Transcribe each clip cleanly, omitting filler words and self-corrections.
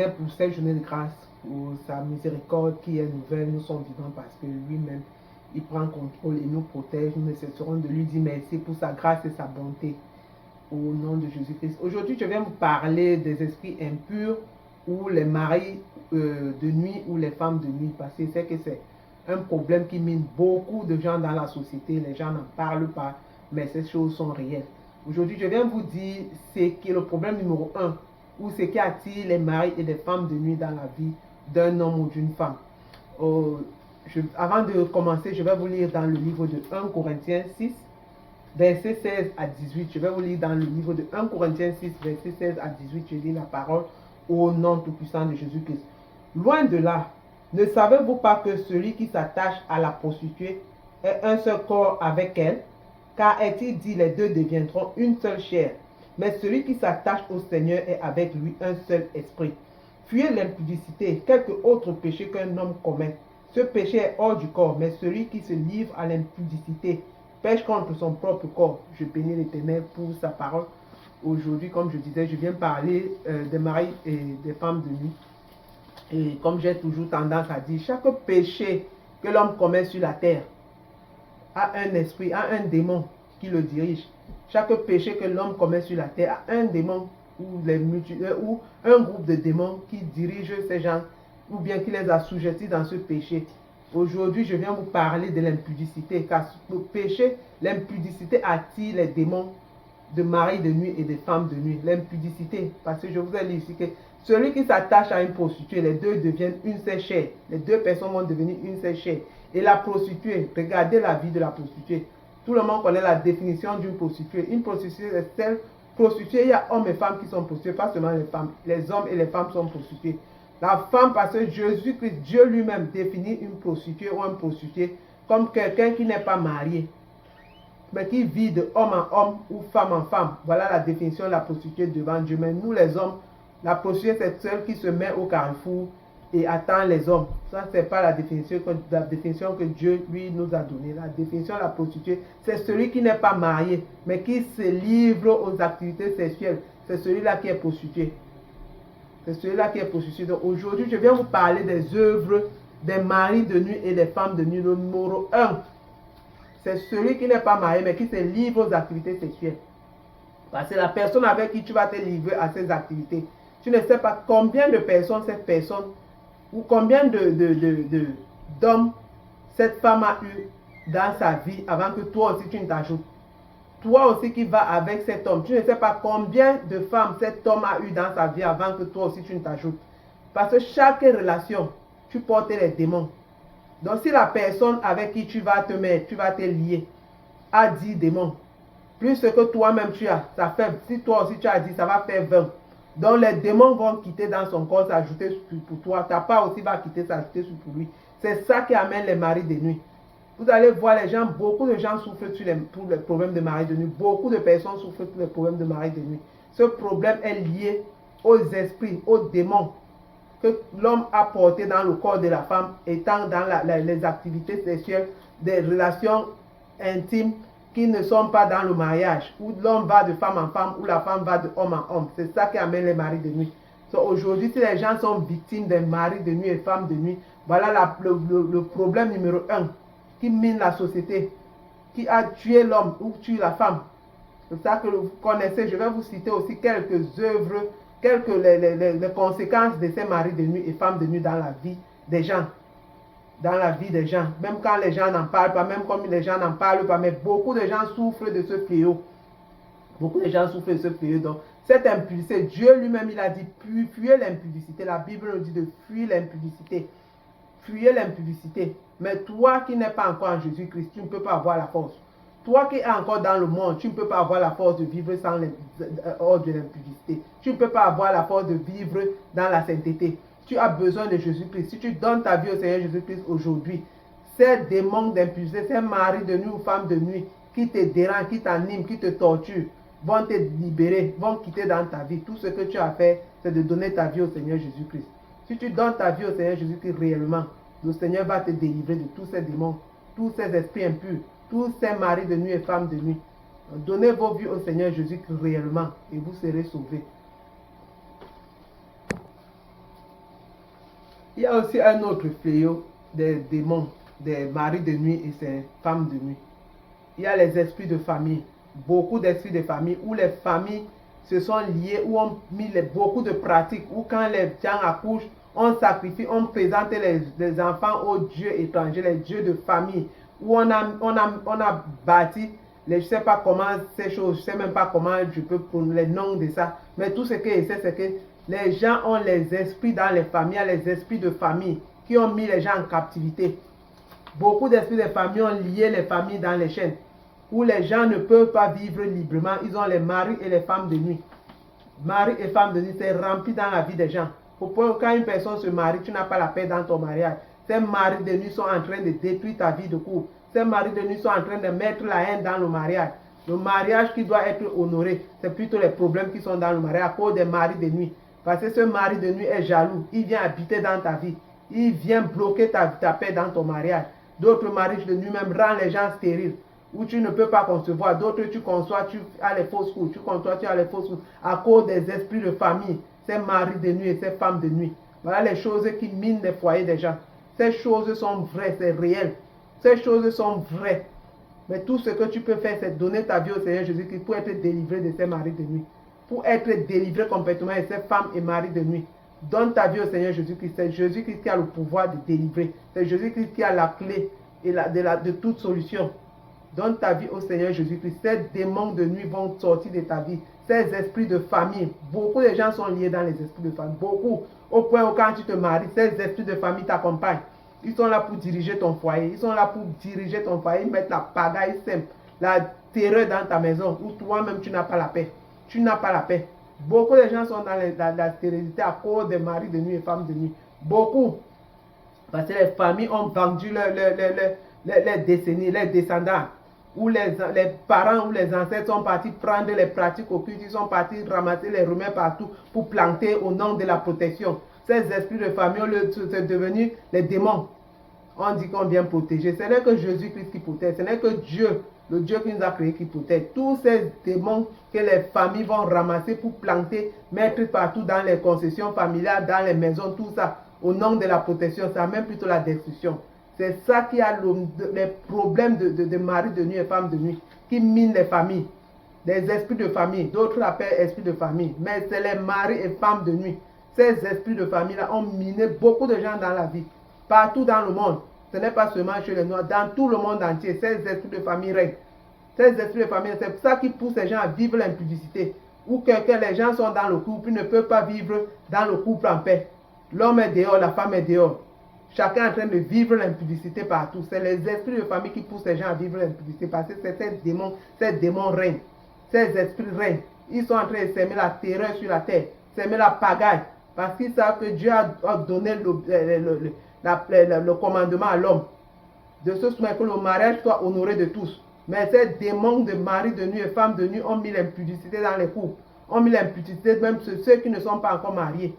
Pour cette journée de grâce, pour sa miséricorde qui est nouvelle, nous sommes vivants parce que lui-même, il prend contrôle et nous protège. Nous ne cesserons de lui dire merci pour sa grâce et sa bonté. Au nom de Jésus-Christ. Aujourd'hui, je viens vous parler des esprits impurs ou les maris de nuit ou les femmes de nuit. Parce que c'est que c'est un problème qui mine beaucoup de gens dans la société. Les gens n'en parlent pas, mais ces choses sont réelles. Aujourd'hui, je viens vous dire ce qui est le problème numéro 1 ou ce qui attire les maris et les femmes de nuit dans la vie d'un homme ou d'une femme. Avant de commencer, je vais vous lire dans le livre de 1 Corinthiens 6, verset 16 à 18. Je vais vous lire dans le livre de 1 Corinthiens 6, verset 16 à 18. Je lis la parole au nom tout-puissant de Jésus-Christ. Loin de là, ne savez-vous pas que celui qui s'attache à la prostituée est un seul corps avec elle? Car est-il dit, les deux deviendront une seule chair. Mais celui qui s'attache au Seigneur est avec lui un seul esprit. Fuyez l'impudicité, quelque autre péché qu'un homme commet. Ce péché est hors du corps, mais celui qui se livre à l'impudicité pêche contre son propre corps. Je bénis l'Éternel pour sa parole. Aujourd'hui, comme je disais, je viens parler des maris et des femmes de nuit. Et comme j'ai toujours tendance à dire, chaque péché que l'homme commet sur la terre a un esprit, a un démon qui le dirige. Chaque péché que l'homme commet sur la terre a un démon ou un groupe de démons qui dirige ces gens ou bien qui les assujettit dans ce péché. Aujourd'hui, je viens vous parler de l'impudicité, car le péché, l'impudicité attire les démons de mari de nuit et de femmes de nuit. L'impudicité, parce que je vous ai dit ici que celui qui s'attache à une prostituée, les deux deviennent une seule chair. Les deux personnes vont devenir une seule chair. Et la prostituée, regardez la vie de la prostituée. Tout le monde connaît la définition d'une prostituée. Une prostituée, c'est celle prostituée. Il y a hommes et femmes qui sont prostituées, pas seulement les femmes. Les hommes et les femmes sont prostituées. La femme, parce que Jésus-Christ, Dieu lui-même définit une prostituée ou un prostitué comme quelqu'un qui n'est pas marié, mais qui vit de homme en homme ou femme en femme. Voilà la définition de la prostituée devant Dieu. Mais nous les hommes, la prostituée c'est celle qui se met au carrefour et attend les hommes. Ça, c'est pas la définition que Dieu lui nous a donnée. La définition de la prostituée, c'est celui qui n'est pas marié, mais qui se livre aux activités sexuelles. C'est celui-là qui est prostitué. C'est celui-là qui est prostitué. Donc aujourd'hui, je viens vous parler des œuvres des maris de nuit et des femmes de nuit. Le numéro 1, c'est celui qui n'est pas marié, mais qui se livre aux activités sexuelles. Parce que la personne avec qui tu vas te livrer à ces activités, tu ne sais pas combien de personnes cette personne, ou combien d'hommes cette femme a eu dans sa vie avant que toi aussi tu ne t'ajoutes. Toi aussi qui vas avec cet homme, tu ne sais pas combien de femmes cet homme a eu dans sa vie avant que toi aussi tu ne t'ajoutes. Parce que chaque relation, tu portes les démons. Donc si la personne avec qui tu vas te mettre, tu vas te lier, a 10 démons, plus ce que toi-même tu as, ça fait, si toi aussi tu as 10, ça va faire 20. Donc les démons vont quitter dans son corps, s'ajouter pour toi. Ta part aussi va quitter, s'ajouter pour lui. C'est ça qui amène les maris de nuit. Vous allez voir les gens, beaucoup de gens souffrent pour les problèmes de mari de nuit. Beaucoup de personnes souffrent pour les problèmes de mari de nuit. Ce problème est lié aux esprits, aux démons que l'homme a porté dans le corps de la femme, étant dans les activités sexuelles, des relations intimes qui ne sont pas dans le mariage, où l'homme va de femme en femme, où la femme va de homme en homme. C'est ça qui amène les maris de nuit. Aujourd'hui, si les gens sont victimes des maris de nuit et femmes de nuit, voilà le problème numéro 1 qui mine la société, qui a tué l'homme ou tué la femme. C'est ça que vous connaissez. Je vais vous citer aussi quelques œuvres, les conséquences de ces maris de nuit et femmes de nuit dans la vie des gens. Dans la vie des gens. Même quand les gens n'en parlent pas, même comme les gens n'en parlent pas, mais beaucoup de gens souffrent de ce fléau. Beaucoup de gens souffrent de ce fléau. Donc, cette impudicité, Dieu lui-même, il a dit, fuyez l'impudicité. La Bible nous dit de fuir l'impudicité. Fuyez l'impudicité. Mais toi qui n'es pas encore en Jésus-Christ, tu ne peux pas avoir la force. Toi qui es encore dans le monde, tu ne peux pas avoir la force de vivre hors de l'impudicité. Tu ne peux pas avoir la force de vivre dans la sainteté. Tu as besoin de Jésus-Christ. Si tu donnes ta vie au Seigneur Jésus-Christ aujourd'hui, ces démons d'impudicité, ces maris de nuit ou femmes de nuit qui te dérangent, qui t'animent, qui te torturent, vont te libérer, vont quitter dans ta vie. Tout ce que tu as fait, c'est de donner ta vie au Seigneur Jésus-Christ. Si tu donnes ta vie au Seigneur Jésus-Christ réellement, le Seigneur va te délivrer de tous ces démons, tous ces esprits impurs, tous ces maris de nuit et femmes de nuit. Donnez vos vies au Seigneur Jésus-Christ réellement et vous serez sauvés. Il y a aussi un autre fléau des démons, des maris de nuit et ces femmes de nuit. Il y a les esprits de famille. Beaucoup d'esprits de famille où les familles se sont liées, où on mis beaucoup de pratiques, où quand les gens accouchent, on sacrifie, on présente les enfants aux dieux étrangers, les dieux de famille, où on a bâti, je ne sais pas comment ces choses, je ne sais même pas comment je peux prendre les noms de ça, mais tout ce que je sais, c'est que les gens ont les esprits dans les familles, les esprits de famille qui ont mis les gens en captivité. Beaucoup d'esprits de famille ont lié les familles dans les chaînes, où les gens ne peuvent pas vivre librement. Ils ont les maris et les femmes de nuit. Mari et femme de nuit, c'est rempli dans la vie des gens. Pourquoi quand une personne se marie, tu n'as pas la paix dans ton mariage. Ces maris de nuit sont en train de détruire ta vie de couple. Ces maris de nuit sont en train de mettre la haine dans le mariage. Le mariage qui doit être honoré, c'est plutôt les problèmes qui sont dans le mariage à cause des maris de nuit. Parce que ce mari de nuit est jaloux. Il vient habiter dans ta vie. Il vient bloquer ta paix dans ton mariage. D'autres maris de nuit même rendent les gens stériles. Où tu ne peux pas concevoir, d'autres tu conçois, tu as les fausses couches, tu conçois, tu as les fausses couches, à cause des esprits de famille, ces maris de nuit et ces femmes de nuit. Voilà les choses qui minent les foyers des gens. Ces choses sont vraies, c'est réel. Ces choses sont vraies. Mais tout ce que tu peux faire, c'est donner ta vie au Seigneur Jésus-Christ pour être délivré de ces maris de nuit. Pour être délivré complètement de ces femmes et maris de nuit. Donne ta vie au Seigneur Jésus-Christ. C'est Jésus-Christ qui a le pouvoir de délivrer. C'est Jésus-Christ qui a la clé et de toute solution. Donne ta vie au Seigneur Jésus-Christ. Ces démons de nuit vont sortir de ta vie. Ces esprits de famille. Beaucoup de gens sont liés dans les esprits de famille. Beaucoup. Au point où quand tu te maries, ces esprits de famille t'accompagnent. Ils sont là pour diriger ton foyer. Ils sont là pour diriger ton foyer. Ils mettent la pagaille simple. La terreur dans ta maison où toi-même tu n'as pas la paix. Tu n'as pas la paix. Beaucoup de gens sont dans la stérilité à cause des maris de nuit et femmes de nuit. Beaucoup. Parce que les familles ont vendu les décennies, les descendants. Où les parents ou les ancêtres sont partis prendre les pratiques occultes, ils sont partis ramasser les remèdes partout pour planter au nom de la protection. Ces esprits de famille sont devenus les démons. On dit qu'on vient protéger. Ce n'est que Jésus-Christ qui protège. Ce n'est que Dieu, le Dieu qui nous a créés, qui protège. Tous ces démons que les familles vont ramasser pour planter, mettre partout dans les concessions familiales, dans les maisons, tout ça, au nom de la protection, ça amène plutôt la destruction. C'est ça qui a les problèmes de maris de nuit et femmes de nuit, qui minent les familles. Des esprits de famille, d'autres l'appellent esprits de famille, mais c'est les maris et femmes de nuit. Ces esprits de famille-là ont miné beaucoup de gens dans la vie. Partout dans le monde, ce n'est pas seulement chez les Noirs, dans tout le monde entier, ces esprits de famille règnent. Ces esprits de famille, c'est ça qui pousse les gens à vivre l'impudicité. Ou que les gens sont dans le couple, ils ne peuvent pas vivre dans le couple en paix. L'homme est dehors, la femme est dehors. Chacun est en train de vivre l'impudicité partout. C'est les esprits de famille qui poussent les gens à vivre l'impudicité parce que ces démons règnent. Ces esprits règnent. Ils sont en train de s'aimer la terreur sur la terre, s'aimer la pagaille. Parce qu'ils savent que Dieu a donné le commandement à l'homme. De ce fait que le mariage soit honoré de tous. Mais ces démons de mari de nuit et femmes de nuit ont mis l'impudicité dans les couples. Ont mis l'impudicité même sur ceux qui ne sont pas encore mariés.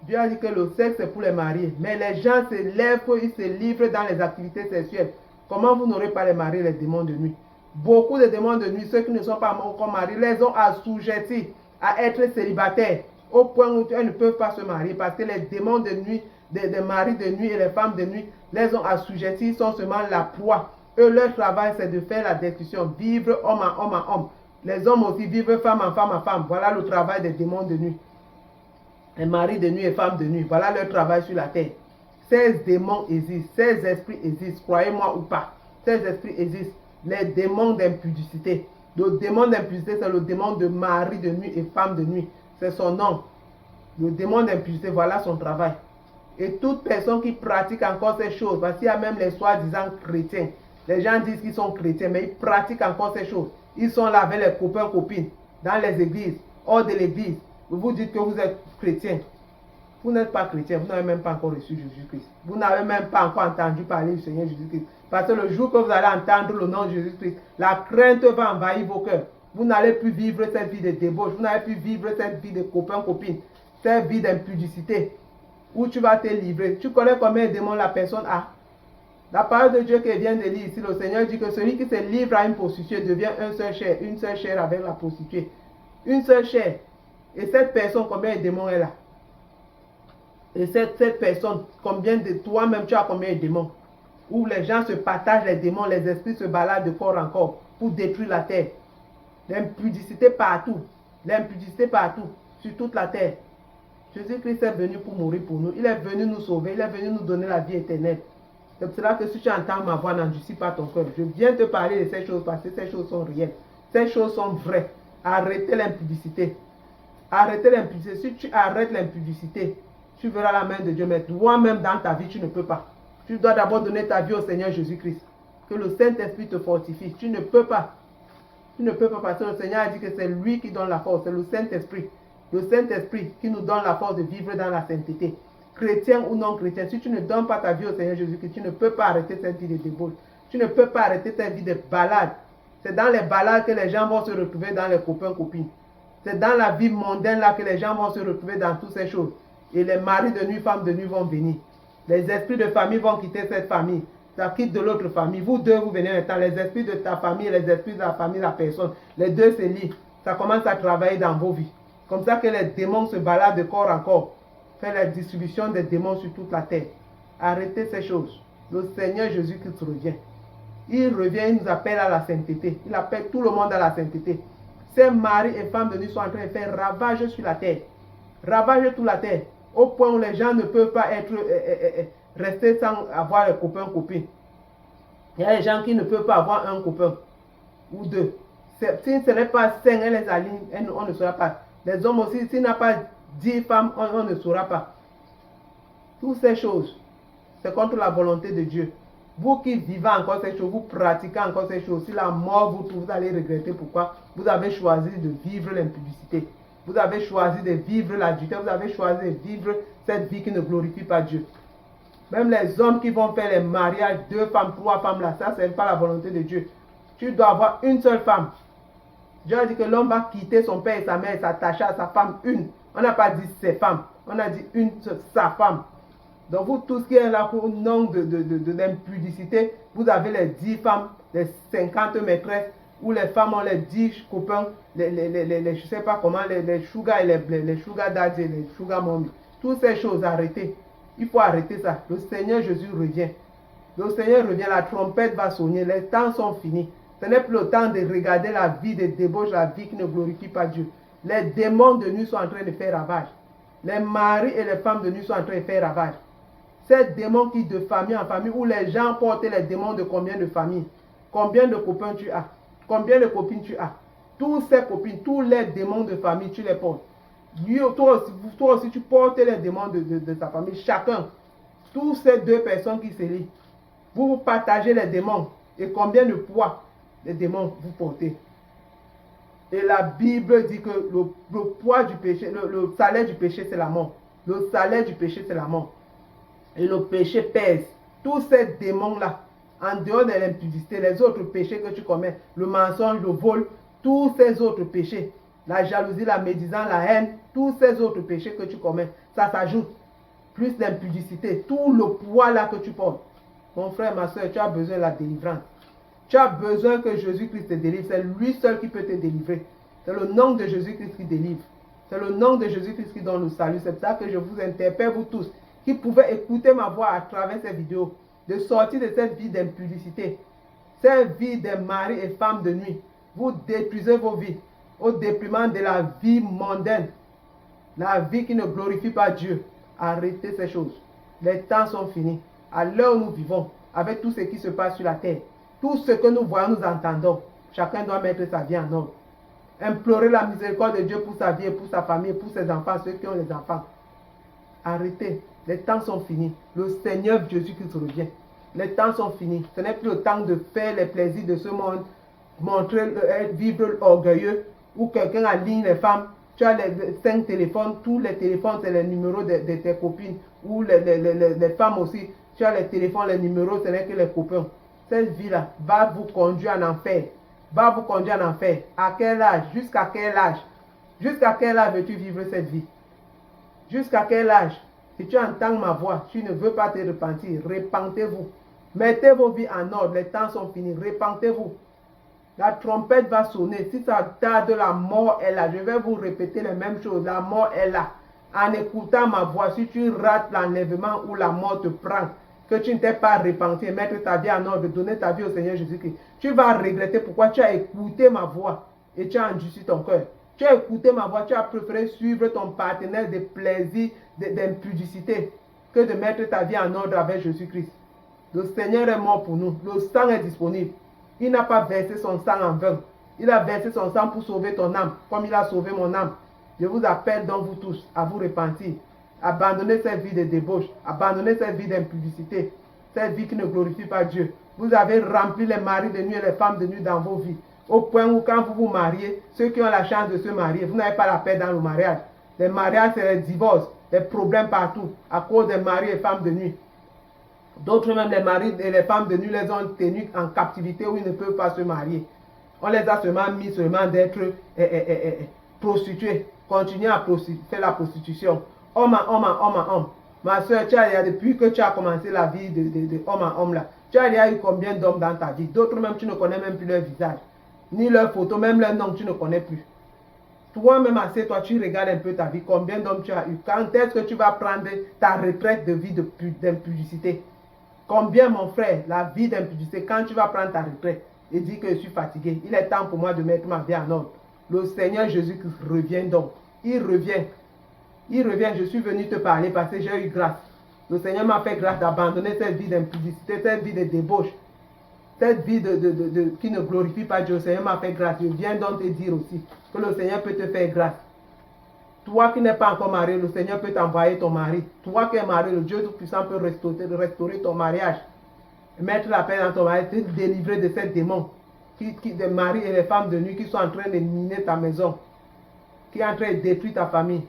Dieu a dit que le sexe c'est pour les mariés. Mais les gens se lèvent, ils se livrent dans les activités sexuelles. Comment vous n'aurez pas les mariés, les démons de nuit? Beaucoup de démons de nuit, ceux qui ne sont pas encore mariés, les ont assujettis à être célibataires. Au point où elles ne peuvent pas se marier. Parce que les démons de nuit, des maris de nuit et les femmes de nuit, les ont assujettis, ils sont seulement la proie. Eux, leur travail c'est de faire la destruction, vivre homme à homme à homme. Les hommes aussi vivent femme à femme à femme. Voilà le travail des démons de nuit. Les maris de nuit et femmes de nuit, voilà leur travail sur la terre. Ces démons existent, ces esprits existent, croyez-moi ou pas. Ces esprits existent. Les démons d'impudicité. Le démon d'impudicité, c'est le démon de mari de nuit et femme de nuit. C'est son nom. Le démon d'impudicité, voilà son travail. Et toute personne qui pratique encore ces choses, parce qu'il y a même les soi-disant chrétiens. Les gens disent qu'ils sont chrétiens, mais ils pratiquent encore ces choses. Ils sont là avec les copains, copines, dans les églises, hors de l'église. Vous dites que vous êtes chrétien. Vous n'êtes pas chrétien, vous n'avez même pas encore reçu Jésus-Christ. Vous n'avez même pas encore entendu parler du Seigneur Jésus-Christ. Parce que le jour que vous allez entendre le nom de Jésus-Christ, la crainte va envahir vos cœurs. Vous n'allez plus vivre cette vie de débauche, vous n'allez plus vivre cette vie de copains, copines, cette vie d'impudicité, où tu vas te livrer. Tu connais combien de démons la personne a? La parole de Dieu qui vient de lire ici, le Seigneur dit que celui qui se livre à une prostituée devient une seule chair avec la prostituée. Une seule chair. Et cette personne, combien de démons elle a? Et cette personne, combien de toi-même tu as combien de démons? Où les gens se partagent les démons, les esprits se baladent de corps en corps pour détruire la terre. L'impudicité partout. L'impudicité partout, sur toute la terre. Jésus-Christ est venu pour mourir pour nous. Il est venu nous sauver. Il est venu nous donner la vie éternelle. C'est pour cela que si tu entends ma voix, n'endurcis pas ton cœur. Je viens te parler de ces choses parce que ces choses sont réelles. Ces choses sont vraies. Arrêtez l'impudicité. Arrêtez l'impudicité. Si tu arrêtes l'impudicité, tu verras la main de Dieu. Mais toi-même dans ta vie, tu ne peux pas. Tu dois d'abord donner ta vie au Seigneur Jésus-Christ. Que le Saint-Esprit te fortifie. Tu ne peux pas. Tu ne peux pas parce que le Seigneur a dit que c'est lui qui donne la force. C'est le Saint-Esprit. Le Saint-Esprit qui nous donne la force de vivre dans la sainteté. Chrétien ou non chrétien, si tu ne donnes pas ta vie au Seigneur Jésus-Christ, tu ne peux pas arrêter cette vie de débauche. Tu ne peux pas arrêter cette vie de balade. C'est dans les balades que les gens vont se retrouver dans les copains-copines. C'est dans la vie mondaine là que les gens vont se retrouver dans toutes ces choses. Et les maris de nuit, femmes de nuit vont venir. Les esprits de famille vont quitter cette famille. Ça quitte de l'autre famille. Vous deux, vous venez maintenant. Les esprits de ta famille et les esprits de la famille de la personne. Les deux se lient. Ça commence à travailler dans vos vies. Comme ça que les démons se baladent de corps en corps. Fait la distribution des démons sur toute la terre. Arrêtez ces choses. Le Seigneur Jésus-Christ revient. Il revient, il nous appelle à la sainteté. Il appelle tout le monde à la sainteté. Ces maris et femmes de nuit sont en train de faire ravage sur la terre. Ravage toute la terre. Au point où les gens ne peuvent pas rester sans avoir les copains, copines. Il y a des gens qui ne peuvent pas avoir un copain ou deux. Si ce n'est pas sain, elle les aligne, on ne saura pas. Les hommes aussi, s'il n'a pas 10 femmes, on ne saura pas. Toutes ces choses, c'est contre la volonté de Dieu. Vous qui vivez encore ces choses, vous pratiquez encore ces choses, si la mort vous trouve, vous allez regretter pourquoi vous avez choisi de vivre l'impudicité. Vous avez choisi de vivre l'adultère, vous avez choisi de vivre cette vie qui ne glorifie pas Dieu. Même les hommes qui vont faire les mariages, 2 femmes, 3 femmes, là, ça, ce n'est pas la volonté de Dieu. Tu dois avoir une seule femme. Dieu a dit que l'homme va quitter son père et sa mère et s'attacher à sa femme une. On n'a pas dit ses femmes, on a dit une, sa femme. Donc vous, tout ce qui est là pour nom de l'impudicité, vous avez les 10 femmes, les 50 maîtresses, où les femmes ont les 10 copains, je ne sais pas comment, les sugar et les sugar daddy, les sugar mommy. Toutes ces choses, arrêtez. Il faut arrêter ça. Le Seigneur Jésus revient. Le Seigneur revient, la trompette va sonner, les temps sont finis. Ce n'est plus le temps de regarder la vie de débauche, la vie qui ne glorifie pas Dieu. Les démons de nuit sont en train de faire ravage. Les maris et les femmes de nuit sont en train de faire ravage. Ces démons qui de famille en famille, où les gens portent les démons de combien de familles, combien de copains tu as, combien de copines tu as. Tous ces copines, tous les démons de famille, tu les portes. Toi aussi, tu portes les démons de ta famille, chacun. Tous ces 2 personnes qui se lient. Vous partagez les démons. Et combien de poids les démons vous portez. Et la Bible dit que le poids du péché, le salaire du péché, c'est la mort. Le salaire du péché, c'est la mort. Et le péché pèse. Tous ces démons-là, en dehors de l'impudicité, les autres péchés que tu commets, le mensonge, le vol, tous ces autres péchés, la jalousie, la médisance, la haine, tous ces autres péchés que tu commets, ça s'ajoute. Plus l'impudicité, tout le poids là que tu portes. Mon frère, ma soeur, tu as besoin de la délivrance. Tu as besoin que Jésus-Christ te délivre. C'est lui seul qui peut te délivrer. C'est le nom de Jésus-Christ qui délivre. C'est le nom de Jésus-Christ qui donne le salut. C'est pour ça que je vous interpelle, vous tous, qui pouvez écouter ma voix à travers ces vidéos, de sortir de cette vie d'impudicité, cette vie des maris et femmes de nuit. Vous détruisez vos vies au détriment de la vie mondaine, la vie qui ne glorifie pas Dieu. Arrêtez ces choses. Les temps sont finis. À l'heure où nous vivons, avec tout ce qui se passe sur la terre, tout ce que nous voyons, nous entendons, chacun doit mettre sa vie en ordre. Implorer la miséricorde de Dieu pour sa vie, pour sa famille, pour ses enfants, ceux qui ont les enfants. Arrêtez. Les temps sont finis. Le Seigneur Jésus-Christ revient. Les temps sont finis. Ce n'est plus le temps de faire les plaisirs de ce monde, montrer, vivre orgueilleux, ou quelqu'un aligne les femmes. Tu as les 5 téléphones, tous les téléphones, c'est les numéros de tes copines, ou les femmes aussi. Tu as les téléphones, les numéros, ce n'est que les copains. Cette vie-là va vous conduire en enfer. Va vous conduire en enfer. À quel âge? Jusqu'à quel âge? Jusqu'à quel âge veux-tu vivre cette vie? Jusqu'à quel âge? Si tu entends ma voix, tu ne veux pas te repentir, repentez-vous. Mettez vos vies en ordre, les temps sont finis, repentez-vous. La trompette va sonner. Si ça tarde, la mort est là. Je vais vous répéter les mêmes choses. La mort est là. En écoutant ma voix, si tu rates l'enlèvement ou la mort te prend, que tu ne t'es pas repenti, mettre ta vie en ordre, donner ta vie au Seigneur Jésus-Christ, tu vas regretter pourquoi tu as écouté ma voix et tu as endurci ton cœur. Tu as écouté ma voix, tu as préféré suivre ton partenaire de plaisir, d'impudicité, que de mettre ta vie en ordre avec Jésus-Christ. Le Seigneur est mort pour nous. Le sang est disponible. Il n'a pas versé son sang en vain. Il a versé son sang pour sauver ton âme, comme il a sauvé mon âme. Je vous appelle donc vous tous à vous repentir. Abandonnez cette vie de débauche. Abandonnez cette vie d'impudicité. Cette vie qui ne glorifie pas Dieu. Vous avez rempli les maris de nuit et les femmes de nuit dans vos vies. Au point où quand vous vous mariez, ceux qui ont la chance de se marier, vous n'avez pas la paix dans le mariage. Les mariages, c'est les divorces, les problèmes partout, à cause des maris et femmes de nuit. D'autres même, les maris et les femmes de nuit les ont tenus en captivité où ils ne peuvent pas se marier. On les a seulement mis d'être prostituées. Continuez à faire la prostitution. Homme à homme à homme à homme. Ma soeur, depuis que tu as commencé la vie de homme à homme là, tu as déjà eu combien d'hommes dans ta vie? D'autres même, tu ne connais même plus leur visage. Ni leur photo, même leur nom, tu ne connais plus. Toi-même, assez, toi, tu regardes un peu ta vie. Combien d'hommes tu as eu? Quand est-ce que tu vas prendre ta retraite de vie d'impudicité? Combien, mon frère, la vie d'impudicité, quand tu vas prendre ta retraite et dire que je suis fatigué, il est temps pour moi de mettre ma vie en ordre. Le Seigneur Jésus-Christ revient donc. Il revient. Il revient. Je suis venu te parler parce que j'ai eu grâce. Le Seigneur m'a fait grâce d'abandonner cette vie d'impudicité, cette vie de débauche, cette vie qui ne glorifie pas Dieu. Le Seigneur m'a fait grâce. Je viens donc te dire aussi que le Seigneur peut te faire grâce. Toi qui n'es pas encore marié, le Seigneur peut t'envoyer ton mari. Toi qui es marié, le Dieu Tout-Puissant peut restaurer ton mariage. Mettre la paix dans ton mariage, te délivrer de ces démons. Des maris et les femmes de nuit qui sont en train de miner ta maison. Qui sont en train de détruire ta famille.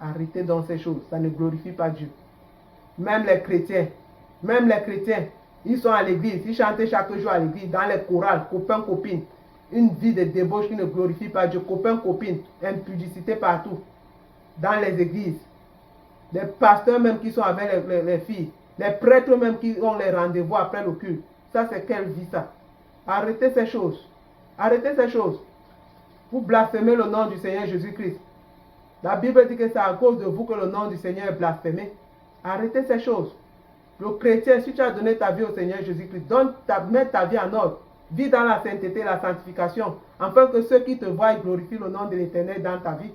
Arrêtez donc ces choses. Ça ne glorifie pas Dieu. Même les chrétiens, ils sont à l'église. Ils chantent chaque jour à l'église, dans les chorales, copains, copines. Une vie de débauche qui ne glorifie pas Dieu. Copains, copines, impudicité partout. Dans les églises, les pasteurs même qui sont avec les filles, les prêtres même qui ont les rendez-vous après le culte. Ça, c'est quelle vie ça? Arrêtez ces choses. Arrêtez ces choses. Vous blasphémez le nom du Seigneur Jésus-Christ. La Bible dit que c'est à cause de vous que le nom du Seigneur est blasphémé. Arrêtez ces choses. Le chrétien, si tu as donné ta vie au Seigneur Jésus-Christ, mets ta vie en ordre. Vis dans la sainteté et la sanctification, afin que ceux qui te voient glorifient le nom de l'Éternel dans ta vie.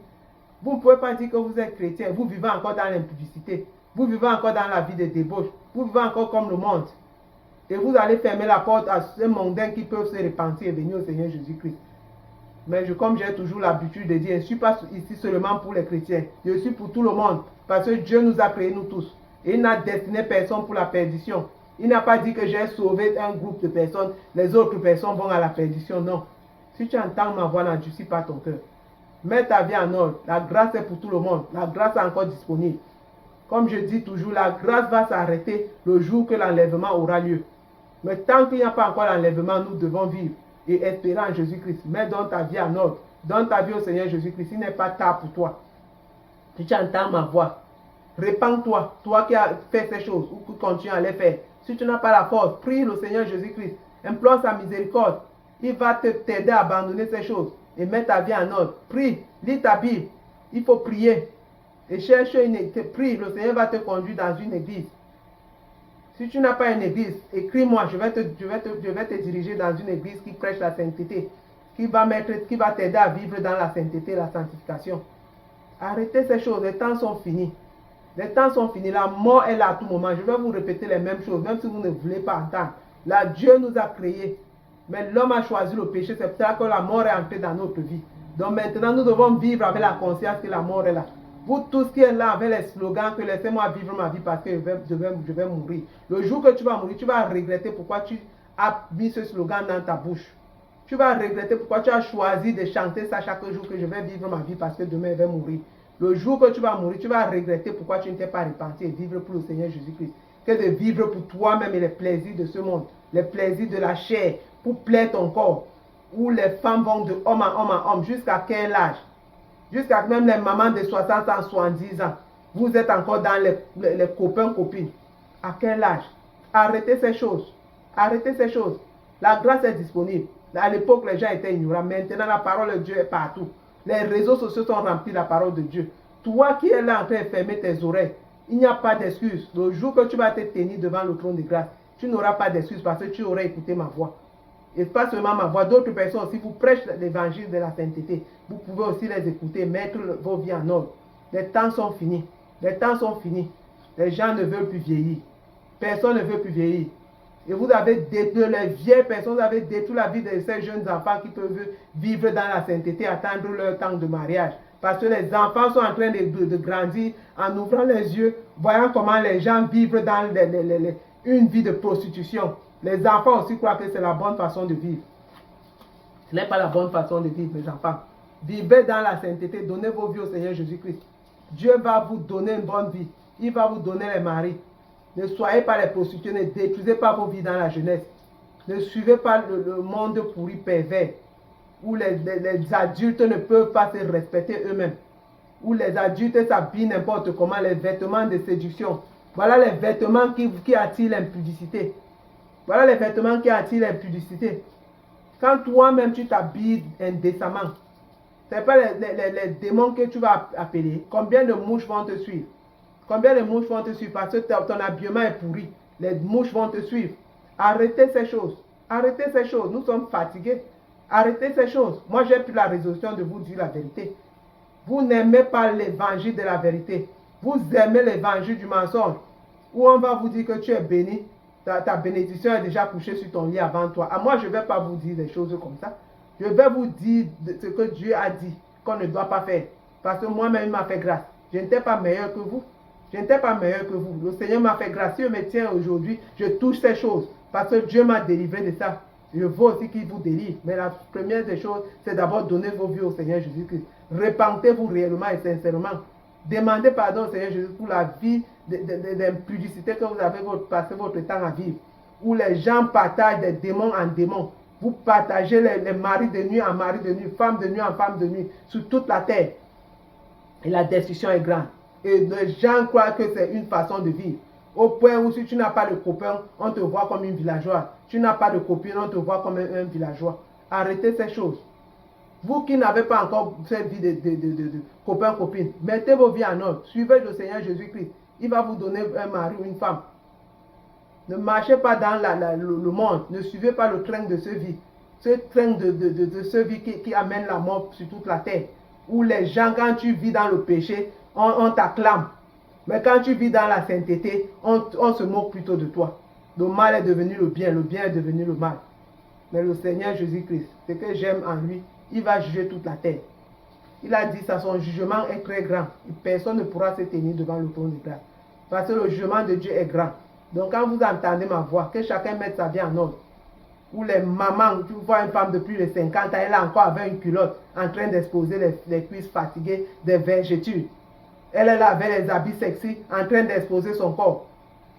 Vous ne pouvez pas dire que vous êtes chrétien. Vous vivez encore dans l'impudicité. Vous vivez encore dans la vie de débauche. Vous vivez encore comme le monde. Et vous allez fermer la porte à ces mondains qui peuvent se repentir et venir au Seigneur Jésus-Christ. Mais comme j'ai toujours l'habitude de dire, je ne suis pas ici seulement pour les chrétiens. Je suis pour tout le monde. Parce que Dieu nous a créés nous tous. Et il n'a destiné personne pour la perdition. Il n'a pas dit que j'ai sauvé un groupe de personnes. Les autres personnes vont à la perdition. Non. Si tu entends ma voix, n'endurcis pas ton cœur. Mets ta vie en ordre. La grâce est pour tout le monde. La grâce est encore disponible. Comme je dis toujours, la grâce va s'arrêter le jour que l'enlèvement aura lieu. Mais tant qu'il n'y a pas encore l'enlèvement, nous devons vivre et espérer en Jésus-Christ. Mets donc ta vie en ordre. Donne ta vie au Seigneur Jésus-Christ. Il n'est pas tard pour toi. Si tu entends ma voix, répands-toi. Toi qui as fait ces choses ou qui continues à les faire. Si tu n'as pas la force, prie le Seigneur Jésus-Christ. Implore sa miséricorde. Il va t'aider à abandonner ces choses et mettre ta vie en ordre. Prie, lis ta Bible. Il faut prier. Et cherche une église. Prie, le Seigneur va te conduire dans une église. Si tu n'as pas une église, écris-moi. Je vais te diriger dans une église qui prêche la sainteté. Qui va t'aider à vivre dans la sainteté et la sanctification. Arrêtez ces choses. Les temps sont finis. Les temps sont finis. La mort est là à tout moment. Je vais vous répéter les mêmes choses, même si vous ne voulez pas entendre. Là, Dieu nous a créés. Mais l'homme a choisi le péché. C'est pour ça que la mort est entrée dans notre vie. Donc maintenant, nous devons vivre avec la conscience que la mort est là. Vous tous qui êtes là avec les slogans que laissez-moi vivre ma vie parce que je vais mourir. Le jour que tu vas mourir, tu vas regretter pourquoi tu as mis ce slogan dans ta bouche. Tu vas regretter pourquoi tu as choisi de chanter ça chaque jour que je vais vivre ma vie parce que demain je vais mourir. Le jour que tu vas mourir, tu vas regretter pourquoi tu ne t'es pas repenti et vivre pour le Seigneur Jésus-Christ. Que de vivre pour toi-même et les plaisirs de ce monde, les plaisirs de la chair, pour plaire ton corps. Où les femmes vont de homme à homme, jusqu'à quel âge? Jusqu'à même les mamans de 60 ans, 70 ans. Vous êtes encore dans les copains, copines. À quel âge? Arrêtez ces choses. Arrêtez ces choses. La grâce est disponible. À l'époque, les gens étaient ignorants. Maintenant, la parole de Dieu est partout. Les réseaux sociaux sont remplis de la parole de Dieu. toi qui es là en train de fermer tes oreilles, il n'y a pas d'excuse. Le jour que tu vas te tenir devant le trône de grâce, tu n'auras pas d'excuse parce que tu aurais écouté ma voix. Et pas seulement ma voix, d'autres personnes aussi vous prêchent l'évangile de la sainteté. Vous pouvez aussi les écouter, mettre vos vies en ordre. Les temps sont finis. Les temps sont finis. Les gens ne veulent plus vieillir. Personne ne veut plus vieillir. Et vous avez détruit les vieilles personnes, vous avez détruit la vie de ces jeunes enfants qui peuvent vivre dans la sainteté, attendre leur temps de mariage. Parce que les enfants sont en train de grandir en ouvrant les yeux, voyant comment les gens vivent dans une vie de prostitution. Les enfants aussi croient que c'est la bonne façon de vivre. Ce n'est pas la bonne façon de vivre, mes enfants. Vivez dans la sainteté, donnez vos vies au Seigneur Jésus-Christ. Dieu va vous donner une bonne vie. Il va vous donner les maris. Ne soyez pas les prostituées, ne détruisez pas vos vies dans la jeunesse. Ne suivez pas le monde pourri pervers, où les adultes ne peuvent pas se respecter eux-mêmes, où les adultes s'habillent n'importe comment, les vêtements de séduction. Voilà les vêtements qui attirent l'impudicité. Voilà les vêtements qui attirent l'impudicité. Quand toi-même tu t'habilles indécemment, ce n'est pas les démons que tu vas appeler. Combien de mouches vont te suivre? Combien de mouches vont te suivre? Parce que ton habillement est pourri. Les mouches vont te suivre. Arrêtez ces choses. Arrêtez ces choses. Nous sommes fatigués. Arrêtez ces choses. Moi, j'ai pris la résolution de vous dire la vérité. Vous n'aimez pas l'évangile de la vérité. Vous aimez l'évangile du mensonge. Où on va vous dire que tu es béni. Ta bénédiction est déjà couchée sur ton lit avant toi. Moi, je ne vais pas vous dire des choses comme ça. Je vais vous dire ce que Dieu a dit qu'on ne doit pas faire. Parce que moi-même, il m'a fait grâce. Je n'étais pas meilleur que vous. Je n'étais pas meilleur que vous. Le Seigneur m'a fait grâce. Si je me tiens aujourd'hui, je touche ces choses. Parce que Dieu m'a délivré de ça. Je veux aussi qu'il vous délivre. Mais la première des choses, c'est d'abord donner vos vies au Seigneur Jésus-Christ. Repentez-vous réellement et sincèrement. Demandez pardon au Seigneur Jésus pour la vie d'impudicité que vous avez passé votre temps à vivre. Où les gens partagent des démons en démons. Vous partagez les maris de nuit en maris de nuit, femmes de nuit en femmes de nuit, sur toute la terre. Et la destruction est grande. Et les gens croient que c'est une façon de vivre. Au point où si tu n'as pas de copain, on te voit comme une villageoise. Tu n'as pas de copine, on te voit comme un villageois. Arrêtez ces choses. Vous qui n'avez pas encore cette vie de copain-copine, mettez vos vies en ordre. Suivez le Seigneur Jésus-Christ. Il va vous donner un mari ou une femme. Ne marchez pas dans le monde. Ne suivez pas le train de ce vie. Ce train de ce vie qui amène la mort sur toute la terre. Où les gens, quand tu vis dans le péché, on t'acclame. Mais quand tu vis dans la sainteté, on se moque plutôt de toi. Le mal est devenu le bien est devenu le mal. Mais le Seigneur Jésus-Christ, ce que j'aime en lui, il va juger toute la terre. Il a dit ça, son jugement est très grand. Et personne ne pourra se tenir devant le trône de grâce. Parce que le jugement de Dieu est grand. Donc quand vous entendez ma voix, que chacun mette sa vie en ordre. Ou les mamans, tu vois une femme de plus de 50 ans, elle est encore avec une culotte, en train d'exposer les cuisses fatiguées, des vergetures. Elle est là avec les habits sexy, en train d'exposer son corps.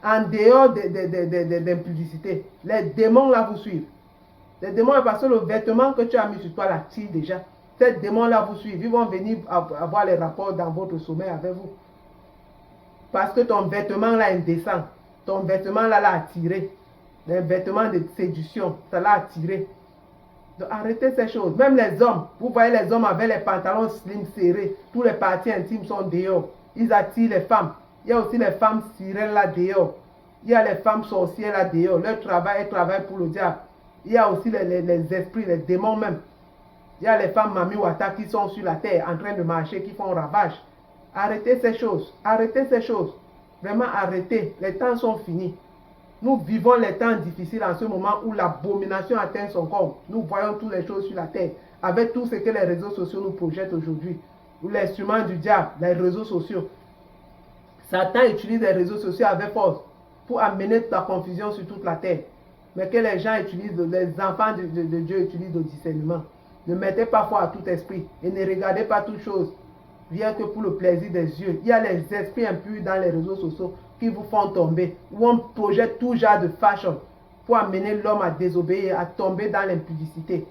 En dehors d'impudicité. Les démons là vous suivent. Les démons, parce que le vêtement que tu as mis sur toi là tire déjà. Ces démons là vous suivent. Ils vont venir avoir les rapports dans votre sommeil avec vous. Parce que ton vêtement là indécent. Ton vêtement là l'a attiré. Les vêtements de séduction, ça l'a attiré. Donc arrêtez ces choses. Même les hommes, vous voyez les hommes avec les pantalons slim serrés, tous les parties intimes sont dehors. Ils attirent les femmes. Il y a aussi les femmes sirènes là dehors. Il y a les femmes sorcières là dehors. Leur travail, elles travaillent pour le diable. Il y a aussi les esprits, les démons même. Il y a les femmes mamiwata qui sont sur la terre en train de marcher, qui font ravage. Arrêtez ces choses. Arrêtez ces choses. Vraiment arrêtez. Les temps sont finis. Nous vivons les temps difficiles en ce moment où l'abomination atteint son corps. Nous voyons toutes les choses sur la terre. Avec tout ce que les réseaux sociaux nous projettent aujourd'hui. L'instrument du diable, les réseaux sociaux. Satan utilise les réseaux sociaux avec force pour amener la confusion sur toute la terre. Mais que les gens utilisent, les enfants de Dieu utilisent le discernement. Ne mettez pas foi à tout esprit et ne regardez pas toutes choses, rien que pour le plaisir des yeux. Il y a les esprits impurs dans les réseaux sociaux qui vous font tomber, où on projette tout genre de fashion pour amener l'homme à désobéir, à tomber dans l'impudicité.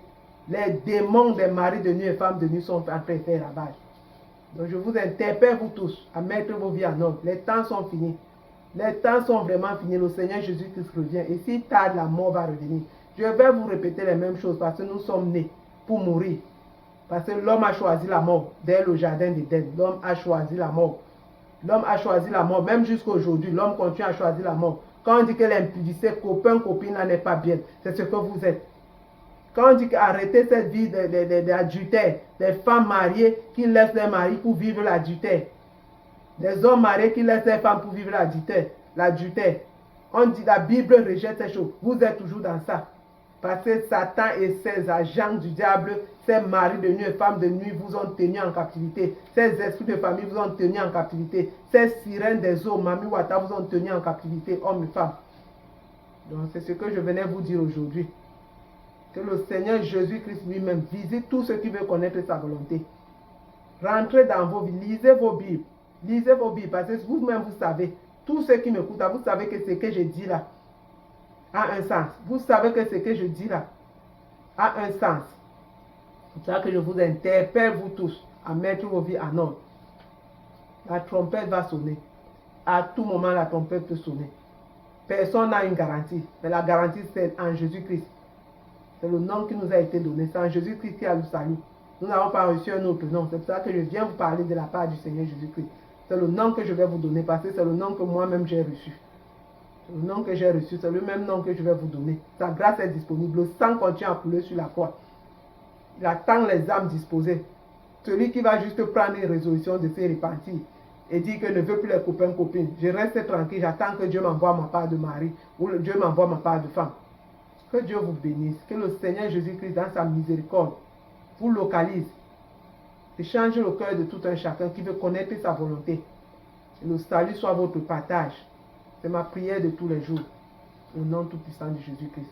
Les démons des maris de nuit et femmes de nuit sont en train de faire ravage. Donc je vous interpelle, vous tous, à mettre vos vies en ordre. Les temps sont finis. Les temps sont vraiment finis. Le Seigneur Jésus-Christ revient. Et si tard, la mort va revenir. Je vais vous répéter les mêmes choses parce que nous sommes nés pour mourir. Parce que l'homme a choisi la mort dès le jardin d'Éden. L'homme a choisi la mort. L'homme a choisi la mort. Même jusqu'à aujourd'hui, l'homme continue à choisir la mort. Quand on dit que l'impudicité, copain, copine, là n'est pas bien, c'est ce que vous êtes. Quand on dit qu'arrêtez cette vie d'adultère, des femmes mariées qui laissent leurs maris pour vivre l'adultère, des hommes mariés qui laissent leurs femmes pour vivre l'adultère, on dit la Bible rejette ces choses. Vous êtes toujours dans ça. Parce que Satan et ses agents du diable, ces maris de nuit et femmes de nuit vous ont tenu en captivité. Ces esprits de famille vous ont tenu en captivité. Ces sirènes des eaux, Mami Wata, vous ont tenu en captivité, hommes et femmes. Donc c'est ce que je venais vous dire aujourd'hui. Que le Seigneur Jésus-Christ lui-même visite tous ceux qui veulent connaître sa volonté. Rentrez dans vos vies, lisez vos Bibles. Lisez vos Bibles parce que vous-même vous savez. Tous ceux qui m'écoutent, vous savez que ce que je dis là a un sens. Vous savez que ce que je dis là a un sens. C'est pour ça que je vous interpelle, vous tous, à mettre vos vies en ordre. La trompette va sonner. À tout moment, la trompette peut sonner. Personne n'a une garantie. Mais la garantie, c'est en Jésus-Christ. C'est le nom qui nous a été donné. C'est en Jésus-Christ qui a le salut. Nous n'avons pas reçu un autre nom. C'est pour ça que je viens vous parler de la part du Seigneur Jésus-Christ. C'est le nom que je vais vous donner parce que c'est le nom que moi-même j'ai reçu. Le nom que j'ai reçu, c'est le même nom que je vais vous donner. Sa grâce est disponible. Le sang continue à couler sur la croix. Il attend les âmes disposées. Celui qui va juste prendre une résolution de se repentir et dire que ne veut plus les copains, copines. Je reste tranquille, j'attends que Dieu m'envoie ma part de mari ou Dieu m'envoie ma part de femme. Que Dieu vous bénisse. Que le Seigneur Jésus-Christ, dans sa miséricorde, vous localise et change le cœur de tout un chacun qui veut connaître sa volonté. Et le salut soit votre partage. C'est ma prière de tous les jours. Au nom tout puissant de Jésus-Christ.